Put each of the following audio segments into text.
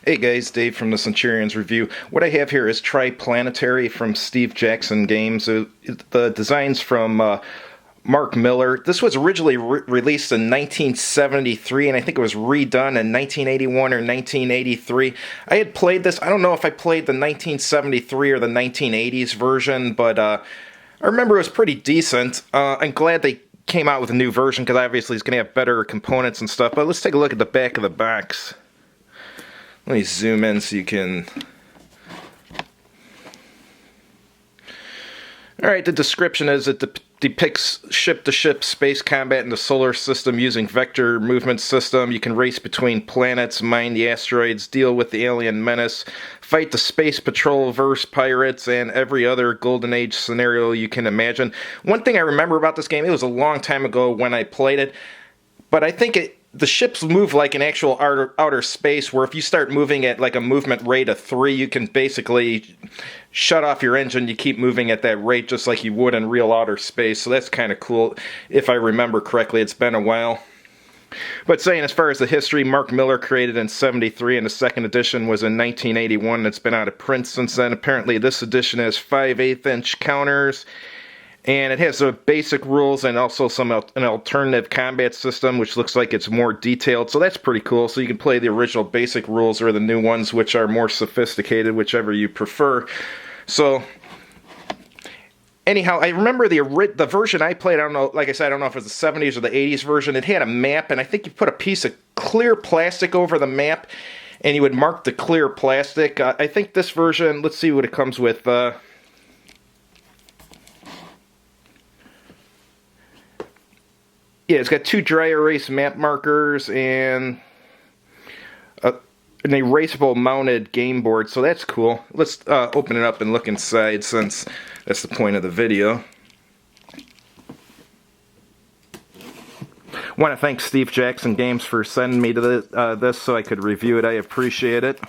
Hey guys, Dave from the Centurion's Review. What I have here is Triplanetary from Steve Jackson Games. The design's from Mark Miller. This was originally released in 1973, and I think it was redone in 1981 or 1983. I had played this. I don't know if I played the 1973 or the 1980s version, but I remember it was pretty decent. I'm glad they came out with a new version because obviously it's going to have better components and stuff. But let's take a look at the back of the box. Let me zoom in so you can... Alright, the description is it depicts ship-to-ship space combat in the solar system using vector movement system. You can race between planets, mine the asteroids, deal with the alien menace, fight the space patrol verse pirates, and every other Golden Age scenario you can imagine. One thing I remember about this game, it was a long time ago when I played it, but I think the ships move like an actual outer space, where if you start moving at like a movement rate of 3, you can basically shut off your engine. You keep moving at that rate just like you would in real outer space. So that's kind of cool, if I remember correctly. It's been a while. But saying as far as the history, Mark Miller created in 73, and the second edition was in 1981. It's been out of print since then. Apparently this edition has 5/8" counters. And it has the basic rules and also an alternative combat system, which looks like it's more detailed. So that's pretty cool. So you can play the original basic rules or the new ones, which are more sophisticated, whichever you prefer. So anyhow, I remember the version I played. I don't know, like I said, I don't know if it was the 70s or the 80s version. It had a map, and I think you put a piece of clear plastic over the map, and you would mark the clear plastic. I think this version, let's see what it comes with. Yeah, it's got 2 dry erase map markers and an erasable mounted game board, so that's cool. Let's open it up and look inside, since that's the point of the video. I want to thank Steve Jackson Games for sending me to this so I could review it. I appreciate it.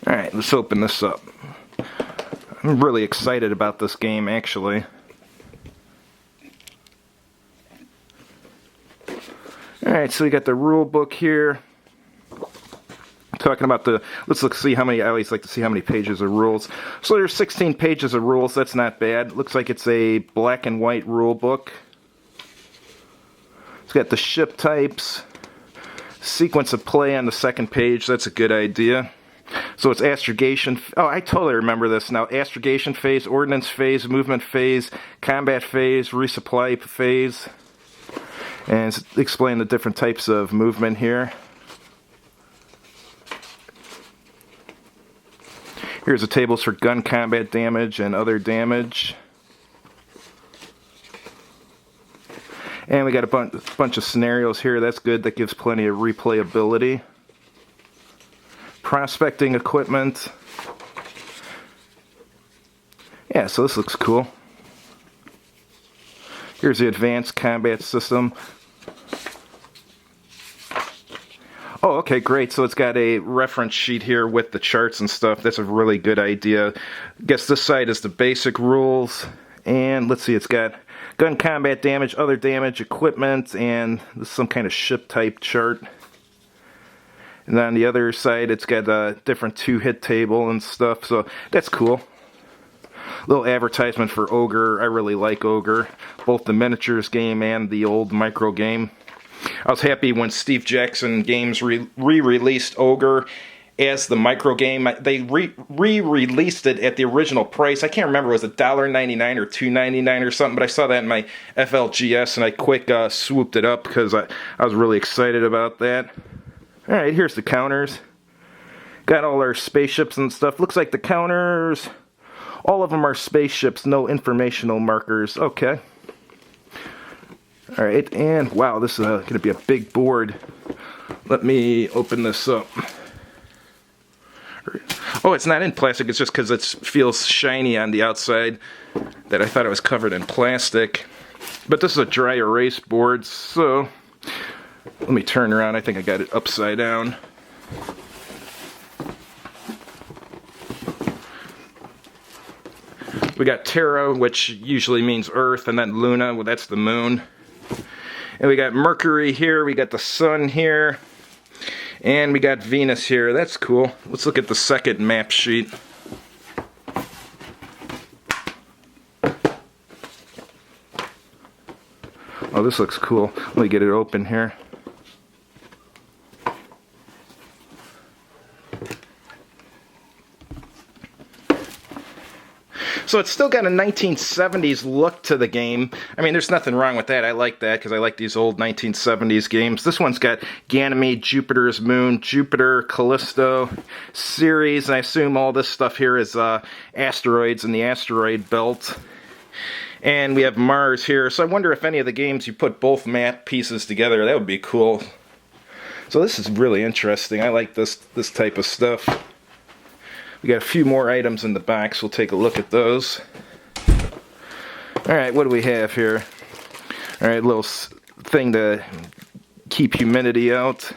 Alright, let's open this up. I'm really excited about this game, actually. Alright, so we got the rule book here. Talking about let's see how many, I always like to see how many pages of rules. So there's 16 pages of rules, that's not bad. Looks like it's a black and white rule book. It's got the ship types, sequence of play on the second page, that's a good idea. So it's astrogation. Oh, I totally remember this now. Astrogation phase, ordnance phase, movement phase, combat phase, resupply phase. And it's explain the different types of movement here. Here's the tables for gun combat damage and other damage. And we got a bunch of scenarios here. That's good. That gives plenty of replayability. Prospecting equipment. Yeah, so this looks cool. Here's the advanced combat system. Oh, okay, great. So it's got a reference sheet here with the charts and stuff. That's a really good idea. Guess this side is the basic rules. And let's see, it's got gun combat damage, other damage, equipment, and this is some kind of ship type chart. And on the other side, it's got a different 2-hit table and stuff, so that's cool. Little advertisement for Ogre. I really like Ogre, both the miniatures game and the old micro game. I was happy when Steve Jackson Games re-released Ogre as the micro game. They re-released it at the original price. I can't remember, it was $1.99 or $2.99 or something, but I saw that in my FLGS, and I quick swooped it up because I was really excited about that. Alright, here's the counters. Got all our spaceships and stuff. Looks like the counters, all of them are spaceships, no informational markers. Okay. Alright, and wow, this is going to be a big board. Let me open this up. Oh, it's not in plastic, it's just because it feels shiny on the outside that I thought it was covered in plastic. But this is a dry erase board, so let me turn around. I think I got it upside down. We got Terra, which usually means Earth, and then Luna, well, that's the moon. And we got Mercury here, we got the Sun here, and we got Venus here. That's cool. Let's look at the second map sheet. Oh, this looks cool. Let me get it open here. So it's still got a 1970s look to the game. I mean, there's nothing wrong with that. I like that because I like these old 1970s games. This one's got Ganymede, Jupiter's moon, Jupiter, Callisto, Ceres, and I assume all this stuff here is asteroids in the asteroid belt. And we have Mars here. So I wonder if any of the games you put both map pieces together, that would be cool. So this is really interesting. I like this type of stuff. We got a few more items in the box. We'll take a look at those. Alright, what do we have here? Alright, little thing to keep humidity out.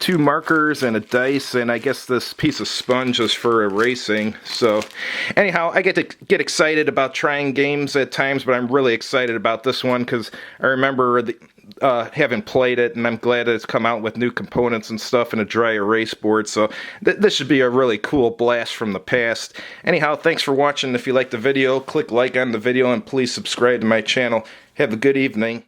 2 markers and a dice, and I guess this piece of sponge is for erasing. So anyhow, I get to get excited about trying games at times, but I'm really excited about this one because I remember having played it, and I'm glad that it's come out with new components and stuff and a dry erase board. So this should be a really cool blast from the past. Anyhow, thanks for watching. If you liked the video, click like on the video and please subscribe to my channel. Have a good evening.